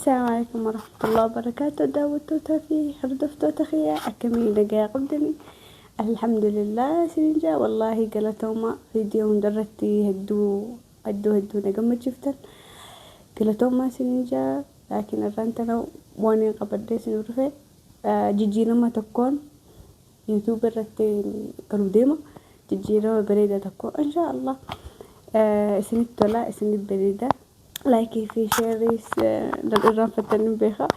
السلام عليكم ورحمة الله وبركاته. داودتوتا في حردفتوتا خيا أكمل دقايق قدني. الحمد لله سنجا والله قالتهما فيديو درتي هدو نقمت شفتن قالتهما سنجا لكن الرانتنا واني قبل دي سنورفي جيجينا ما تكون يوتيوبر رتي قالوا ديما جيجينا بريدة تكون إن شاء الله. سنت ولا سنت بريدة لايكي في شيريس للإرام فتنين بيخا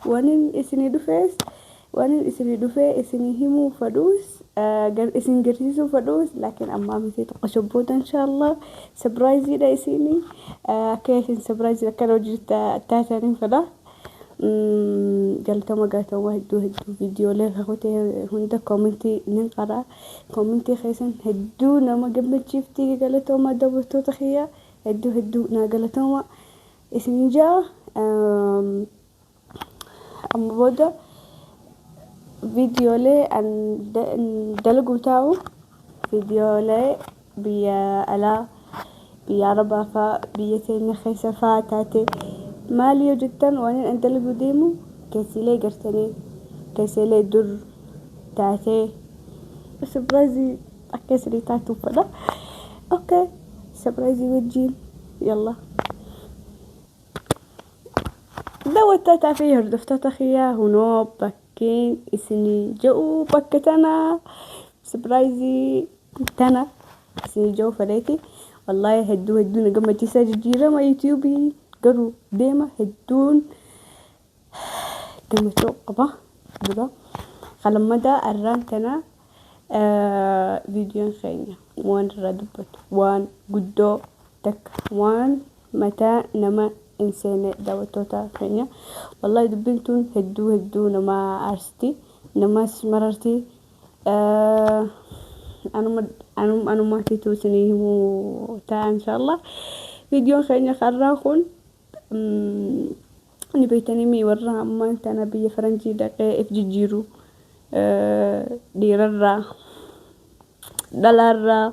وانين اسني دوفيس وانين اسني دوفي اسني هيمو فدوس اسن قرسيسو فدوس لكن أما مثي تقشبوت إن شاء الله سبرايزي دا اسيني كيف سبرايزي لكن وجدت تاتانين فدا قالتما هدو فيديو ليه اخوتي هندا كومنتي ننقرا كومنتي خيسن هدو نما قبل شفتي قالتما دبتو تخيا هدو ناقلتهما اسنجا أما بودا فيديو لي أن دلقو تاو فيديو لي بيا ألا بيا ربافا بيا تين خيسة فاتاتي ماليو جدا وانين أن دلقو ديمو كيسيلي قرتني كيسيلي در تاتي سبرايزي أكسري تاتو فدا أوكي سبرايزي وجين يلا دوتتا فيه هردفتتا خيا هنو بكين اسني جو بكتنا سبرايزي تنا اسني جو فريتي والله هدو نقم جيسا جيرا ما يوتيوبي قروا ديما هدون قمتو قبا بدا خلمدا الرانتنا فيديو خينيا وان ردبت وان قدو تك وان متى نما إنسانة داوتوتا خينيا والله دبنتون هدو نما أرستي نما مررتي أنا ما تيتوسني هو تا إن شاء الله فيديو خينيا خراخون نبيتني مي ورا أما أنت أنا بي فرنجي دقي إفجيجيرو ديررا دلارا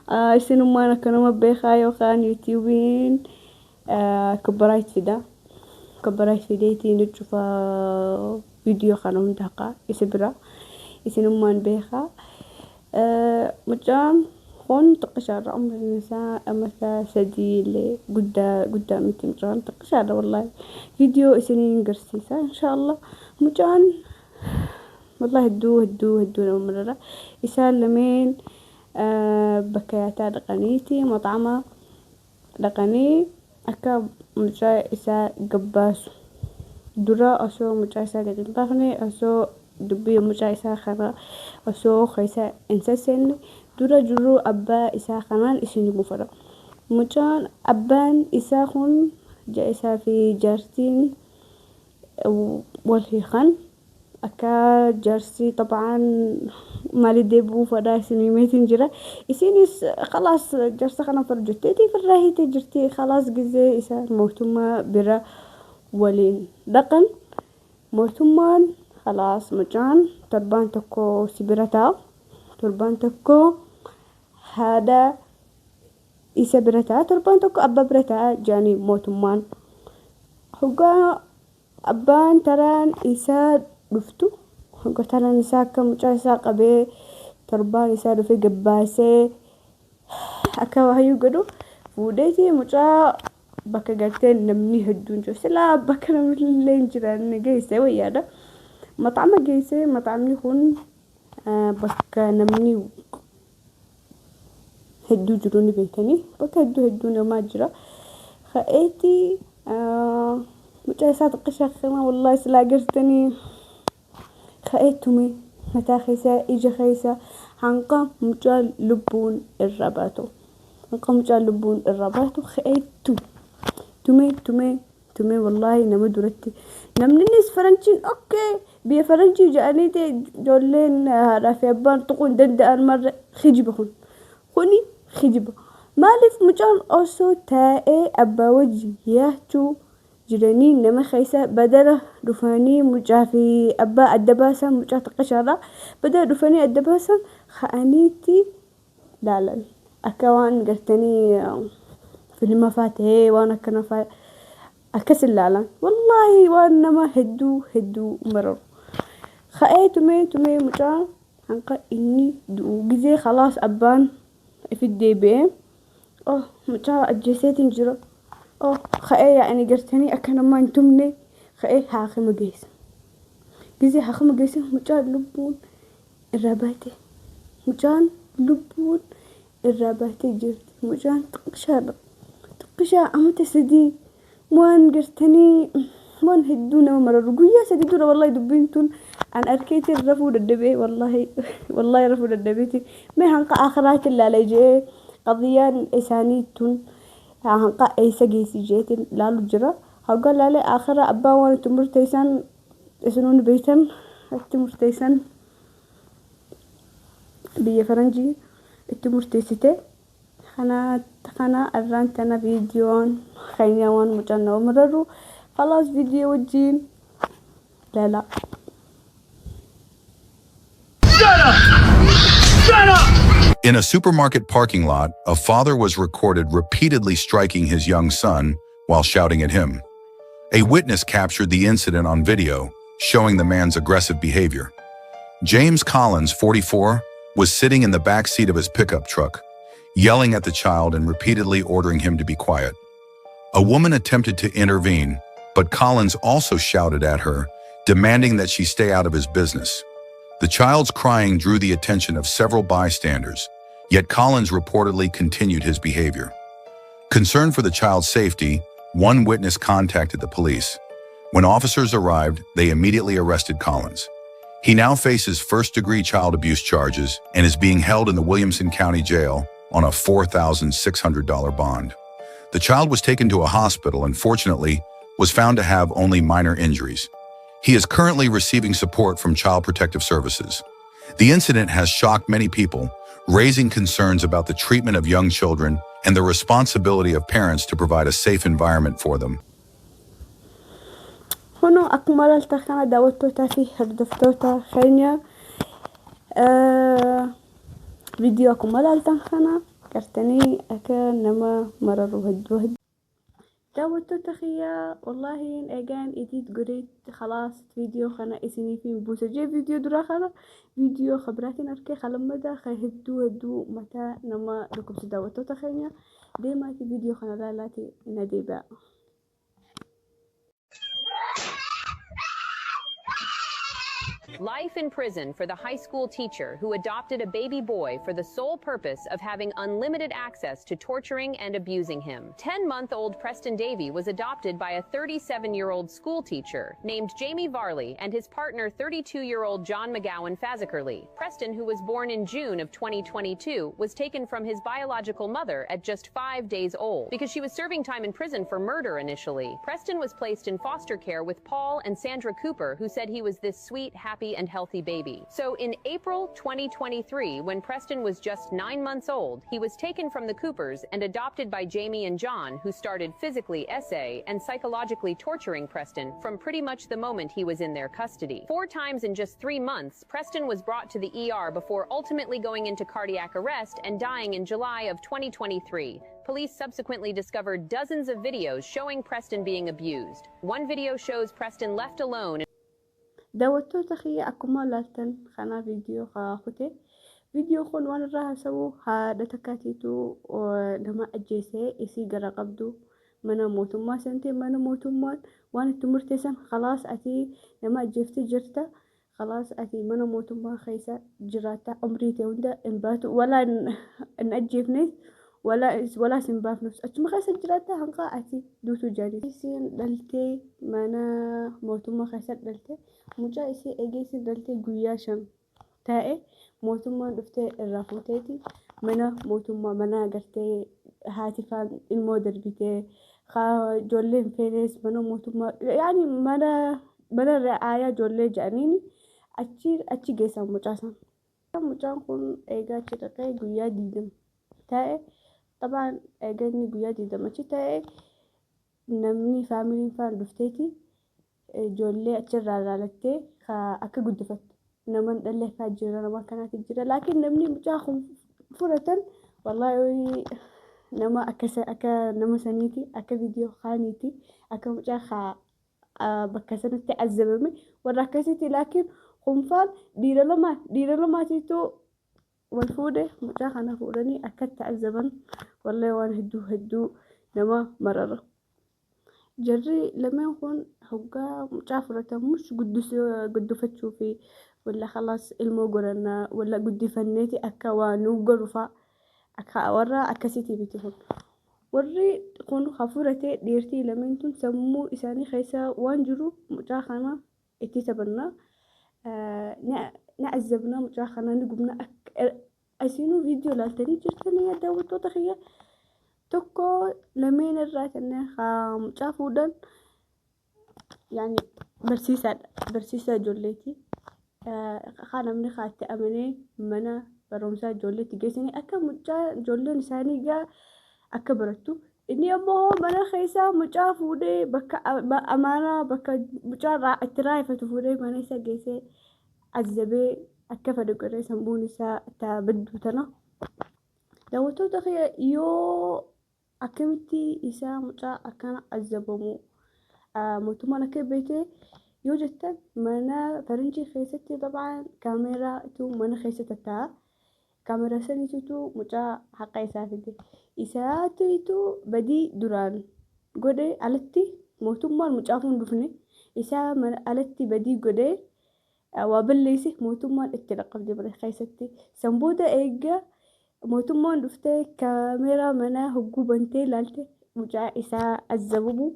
إسنو ما نكنو مبيخايو خان يوتيوبين كبرايت فيديتي نتشوفا فيديو خانهم دقا إسبرا إسنو ما نبيخا مجان خون تقشار عمر النساء أمثا سديلي قدامتي مجان تقشار والله فيديو إسنين قرسيسا إن شاء الله مجان والله هدو لو مرة إسال لمين بكياتا دقانيتي مطعمة دقاني أكا مجاي إسا قباسو درا أسو مجاي إسا قدنطاقني أسو دبي مجاي إسا خرا أسو خيسا إنساسين درا جرو أبا إسا خنان إسيني مفرا مجان أبان إسا خون جا إسا في جارتين والهيخان أكا جارسي طبعا مالي ديبو فدا سنيميتين جرا إسيني خلاص جارسي خنا فرجتي فراهيتي جرتي خلاص جزي إسا موتوما برا ولين دقن موتومان خلاص مجان تربان تكو سبرتا تربان تكو هذا إسا برتا تربان تكو أبا برتا جاني موتومان هقا أبان تران إسا دفتو قلتنا نساكا مجاسا قبي تربان يسادو في قباسي أكا وهيو قدو فوديتي مجا بكا قلتين نمني هدون جو سلا بكا نملين جران نقيسي ويادا مطعم قيسي مطعم يخون بكا نمني هدو جروني بيتاني بكا هدو نما جرا خايتي مجاسا تقشا خيما والله سلا قرتني خايتومي متى خيسا إيجا خيسا حنقا مجال لبون الرباتو خايتو تومي والله نمدورتي نمنيس فرنجين أوكي بيا فرنجي جانيتي جولين رافي أبان تقون دندان مرة خجبهن خوني خجبه مالف مجال أوسو تاي أبا وجي ياهتو جراني نما خيسا بدل رفاني مجافي أبا الدباسة مجاة قشرة بدل رفاني الدباسة خانيتي لا أكوان قرتني في المفاتيح وانا كنا أكسل لالا والله وانما هدو مرر خايتمي مجا هنقا إني دو جزي خلاص أبان في الدي بي مجا أجيسيت نجرو خاي يعني قرتني أكنا ما انتمني خاي هاخي مجيس جزي هاخي مجيس مجا لبون الراباتي مجان لبون الراباتي جرت مجان تقشا أمتى سدي موان قرتني موان هدونا مرر قويا سديدونا والله دبينتون عن أركيتي الرفود الدبي والله رفود الدبيتي ما هنقا آخرات اللي لجي قضيان إسانيتون هنقا إيسا جيسي جيتين لالو جرا هقول لالي آخرة أبا وان تمرتيسان إسنون بيتن تمرتيسان بيا فرنجي التمرتيسيتي خنا أرانتنا فيديون خينيوان مجانا مررو خلاص فيديو وجين لا In a supermarket parking lot, a father was recorded repeatedly striking his young son while shouting at him. A witness captured the incident on video, showing the man's aggressive behavior. James Collins, 44, was sitting in the back seat of his pickup truck, yelling at the child and repeatedly ordering him to be quiet. A woman attempted to intervene, but Collins also shouted at her, demanding that she stay out of his business. The child's crying drew the attention of several bystanders, yet Collins reportedly continued his behavior. Concerned for the child's safety, one witness contacted the police. When officers arrived, they immediately arrested Collins. He now faces first-degree child abuse charges and is being held in the Williamson County Jail on a $4,600 bond. The child was taken to a hospital and fortunately was found to have only minor injuries. He is currently receiving support from Child Protective Services. The incident has shocked many people, raising concerns about the treatment of young children and the responsibility of parents to provide a safe environment for them. هنا أكمل التخانة داوتوتا في هردفتوتا خينيا فيديو أكمل التخانة كرتني أكا نما مرر وهد داوتوتا خيا والله أجان إديت قريت خلاص فيديو خنا إسني في بوسجي فيديو درا خلا فيديو خبراتي نركي خلا مدى هدو متى نما ركب داوتوتا خينيا ديما في فيديو خنا لا لاتي نديبا. Life in prison for the high school teacher who adopted a baby boy for the sole purpose of having unlimited access to torturing and abusing him. 10-month-old Preston Davey was adopted by a 37-year-old school teacher named Jamie Varley and his partner 32-year-old John McGowan Fazakerley. Preston, who was born in June of 2022, was taken from his biological mother at just 5 days old because she was serving time in prison for murder initially. Preston was placed in foster care with Paul and Sandra Cooper, who said he was this sweet, happy, and healthy baby. So in April 2023, when Preston was just 9 months old, he was taken from the Coopers and adopted by Jamie and John, who started physically and psychologically torturing Preston from pretty much the moment he was in their custody. 4 times in just 3 months, Preston was brought to the ER before ultimately going into cardiac arrest and dying in July of 2023. Police subsequently discovered dozens of videos showing Preston being abused. One video shows Preston left alone. داوتو تخي أكملتن خنا فيديو خاخته فيديو خون وانا راها سوو هذا تكاتيتو لما أجيسي إسي قرا قبدو منا موتو ما سنتي منا موتو ما وانا تمرتسن خلاص أتي لما أجيفتي جرتا خلاص أتي منا موتو ما خيسا جراتا عمري توندا انباتو ولا ان أجيفني ولا سنباف نفس أتما خيسا جراتا هنقا أتي دوتو جاري سين دلتي منا موتو ما خيسا دلتي مجا إسي إيجيسي دلتي قوياشن تائي موتوما دفتي الرافوتيتي منا قرتي هاتفان المودر بيتي خا جولين فينيس منا موتوما يعني منا رعاية جولي جانيني أتشي جيسا مجان خون إيجا تشتقي قويا ديدم تائي طبعا إيجاني قويا ديدم أتشي تائي نمني فاميلين فان دفتيتي جولي أتشرع رالتي خا أكا قدفت نمن اللي فاجرة ما كانت تجرى لكن نمني مجاخم فرة والله nama akka nama saniiti akka viidiyoo kaaniiti akka mucaa bakka sanatti azabame warra akkasitti laakiin kunfaan dhiira lamaatiitu wal fuudhe mucaa kana fuudhanii akkatti azaban wallahi waan hedduu nama marara. Jarri lameen kun hoggaa mucaa fudhatamus guddifachuu fi walla khalaas ilmoo godhannaa walla guddifanneeti akka waan nu godhufa akka warra akkasitti biti kun. Warri kun hafuuratee dhiirtii lameen tun sammuu isaanii keessa waan jiru mucaa kana itti taphannaa na azabnaa mucaa kana ni gubna asinuu viidiyoo laaltanii jirtanii daawwattoota kiyya tokko lameen irraa kanneen mucaa fuudhan yani barsiisaa ijoolleeti kaan namni kaatti amanee mana barumsaa ijoolleetti geessanii akka mucaa ijoolleen isaanii gaa akka barattu inni ammoo mana keessaa mucaa fuudhee bakka amaanaa bakka mucaa itti raayifatu fuudhee mana isa geessee azabee akka fedhe godhee sammuun isaa baddu tana daawwattoota yoo akkamitti isaa mucaa akkana azabamu mootummaan akka beekee yoo jettan mana faranjii keessatti dabaan kaameeraatu mana keessa tatta'a kaameeraa saniitu mucaa haqa isaa fide isaatu badii duraan godhe alatti mootummaan mucaa fuun dhufne isaa alatti badii godhe waa balleesse mootummaan itti dhaqqabde bara keessatti sanbooda eegga mootummaan dhuftee kaameeraa mana hogguu bantee ilaalte mucaa isaa azabamu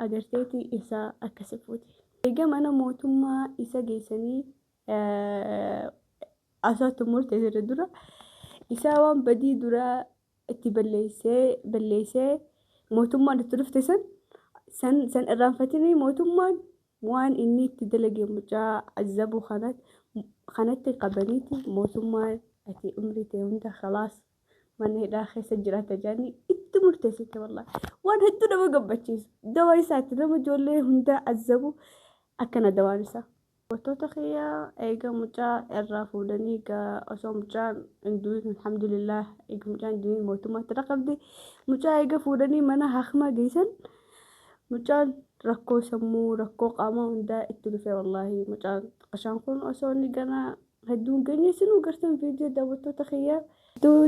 agarteeti isaa akkasi fuute. Eega mana mootummaa isa geessanii asaatti murteessee dura isaa waan badii dura itti balleessee mootummaan itti dhufte san irraanfatanii mootummaan waan inni itti dalage mucaa azabu kanatti qabaniiti mootummaan ati umrii ta'e hunda khalaas mana hidhaa keessa jiraata jedhanii itti murteessite wallahi waan hedduu nama gammachiisu dawaa isaatti nama ijoollee hunda azabu akkana dawaan isaa. Wantoota kiyyaa eega mucaa irraa fuudhanii egaa osoo mucaan hinduun alhamdulillah eega mucaan hinduun mootummaatti raqabde mucaa eega fuudhanii mana hakimaa geessan mucaan rakkoo sammuu rakkoo qaamaa hundaa itti dhufe wallahi mucaan qashaan kun osoo inni ganaa hedduun gaggeessinu gartan viidiyoo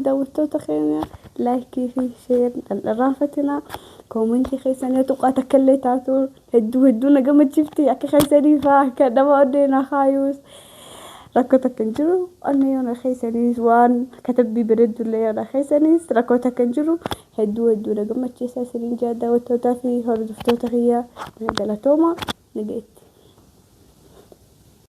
daawwattoota keenya laayikii fi sheer dhandharaanfatina koomentii keessanii tuqaa takka illee taatu hedduu na gammachiifti akka keessanii faa akka nama odeena kaayuus rakkoo takka hin jiru onnee yoona keessaniis waan katabbii bareeddullee yoona keessaniis rakkoo takka hin jiru hedduu na gammachiisa isiniin jaa daawwattootaa fi hordoftoota kiyya galatooma naga'etti.